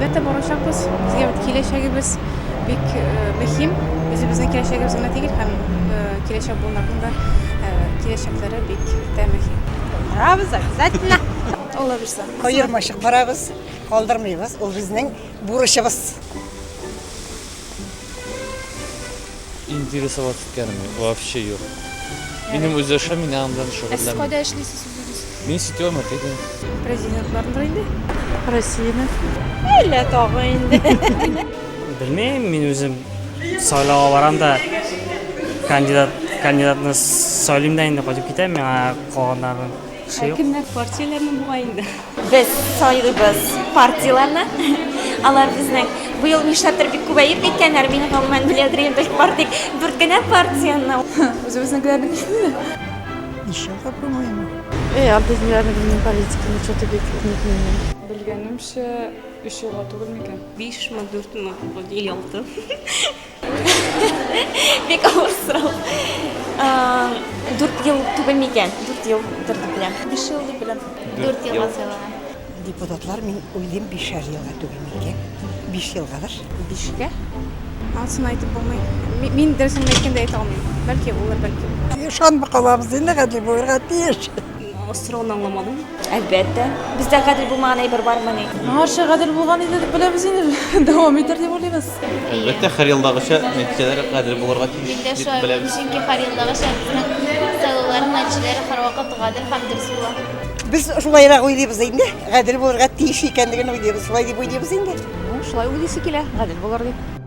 Әлбәттә барачакбыз. Безгә бит киләчәгебез бик мөһим. Үзебезнең киләчәгебез генә түгел, һәм киләчәк буыннарның да киләчәкләре бик тә мөһим. Барабыз, обязательно. Алла бирсә. Кайырмашык барабыз, калдырмыйбыз. Ул безнең бурычыбыз. Интересоваться вообще yok. Benim öz yaşam inanımdan Сез şüphelənmir. кайда эшлисез үзегез? Ben sitüyorum ötede. Президентларындыр инде. Россияны. Әллә тагы инде. Bilmeyim, men o'zim saylovga boramda kandidatni saylayman endi qochib ketaymi, men qolganlarni ishi yo'q. Kimlar partiyalarni bu инде. Biz sayılırız partiyalarla. Алар безнең бу ел нишләптер бик күбәеп киткәннәр. Мин гомумән беләдерим бер партия, дүрт генә партияны. Үзебезнекеләрне килде. İnşallah bulmayım. Безнекеләрне белмим, политиканы что-то бик bilmiyorum. Белгәнемчә 3 елга түгел микән? 5 ми, 4 ми, или 6. Бик авыр сорау. 4 ел түгел микән? 4 ел дөрт белән. 5 ел дип беләм. 4 елга сайлаган. Депутатлар мин уйлыйм 5 елга түгел микән? 5 елгадыр. 5-кә. Алтын айтып булмый. Мин дөресен әйткәндә әйтә алмыйм. Бәлки булыр, бәлки. Ышанмы калабыз инде гади булырга тиеш. Сорауны аңламадым. Әлбәттә. Бездә гадел булмаган әйбер бармы ни? Гаршы гадел булган иде дип беләбез инде. Дәвам итәр дип уйлыйбыз. Әлбәттә, һәр елдагыча нәтиҗәләр кадер булырга тиеш Инде дип шулай беләбез. чөнки һәр елдагы шәхеснең сайлауларның нәтиҗәләре һәрвакыт гадел һәм дөрес була. Biz шулайрак уйлыйбыз инде. Гадел булырга тиеш икәнлеген уйлыйбыз. Шулай дип уйлыйбыз инде. Шулай уйлыйсы килә, гадел булыр дип.